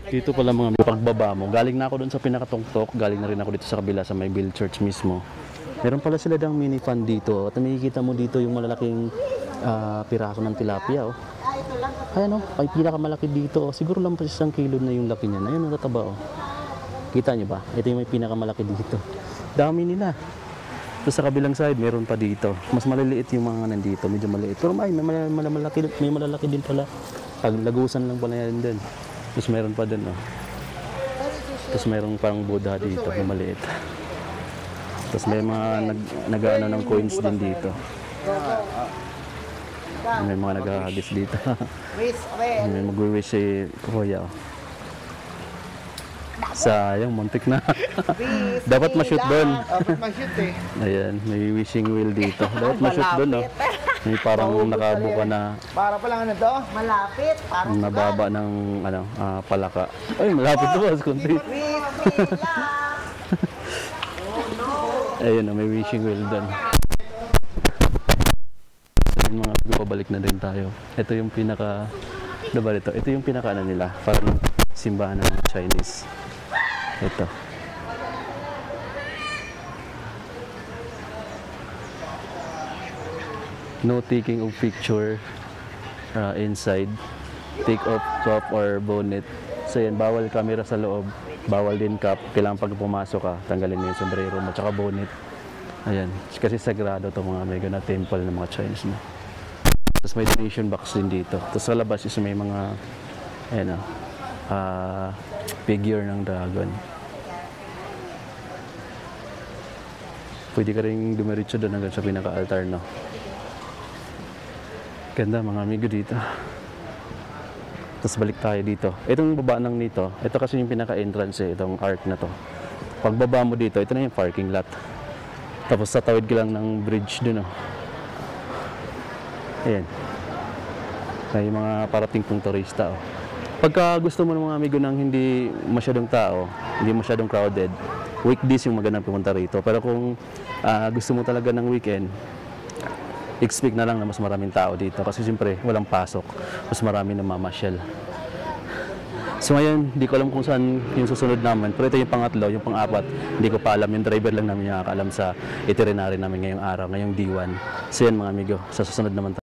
Dito pala mga pagbaba mo. Galing na ako doon sa pinakatungtok. Galing na rin ako dito sa kabila sa may Bill Church mismo. Meron pala sila dang mini fan dito. At makikita mo dito yung malalaking piraso ng tilapia. Oh. Ayan o, ay pinakamalaki dito. Oh. Siguro lang pa 1 kilo na yung laki niyan. Ayun, natataba oh. Kita nyo ba? Ito yung may pinakamalaki dito. Dami nila. Tapos sa kabilang side, meron pa dito. Mas maliliit yung mga nandito. Medyo maliit. Pero may malalaki din pala. Paglagusan lang pala yan din. Tapos meron pa din, oh. Tapos meron parang Buddha dito, na maliit. Tapos may mga nag-ano ng coins din dito. May mga nag-hagis dito. May mag-wish si Kuya. Sayang, muntik na. Dapat ma-shoot doon. Dapat ma-shoot eh. Ayan, may wishing wheel dito. Dapat ma-shoot doon, oh. May parang nakabuka na. Para pa lang ano to? Malapit. Parang Nababa ng ano, palaka. Ay, malapit to boss, kunti. Ayun, may wishing wheel doon. Ayun, mga pabalik na din tayo. Ito yung pinaka, diba ito? Ito yung pinaka ano nila, parang simbahan ng Chinese. Ito. No taking of picture inside. Take off top or bonnet. So yan, bawal camera sa loob. Bawal din cap. Kailangan pag pumasok ka, tanggalin mo yung sombrero mo, tsaka bonnet. Ayan. Kasi sagrado itong mga mega na temple ng mga Chinese na. Tapos may donation box din dito. Tapos sa labas is may mga ayan, figure ng dragon. Pwede ka rin dumiretso doon hanggang sa pinaka-altar, no? Ganda mga amigo dito. Tapos balik tayo dito. Itong baba ng nito, ito kasi yung pinaka-entrance eh, itong arc na to. Pagbaba mo dito, ito na yung parking lot. Tapos tatawid ka lang ng bridge doon, oh. Ayan. May mga parating pong turista, oh. Pagka gusto mo ng mga amigo ng hindi masyadong tao, hindi masyadong crowded, weekdays yung magandang pumunta rito. Pero kung gusto mo talaga ng weekend, expect na lang na mas maraming tao dito. Kasi siyempre, walang pasok. Mas marami na mamasyal. So ngayon, hindi ko alam kung saan yung susunod namin. Pero ito yung pangatlo, yung pang-apat. Hindi ko pa alam. Yung driver lang namin nakakaalam sa itinerary namin ngayong araw, ngayong D1. So yan mga amigo, sa susunod naman tayo.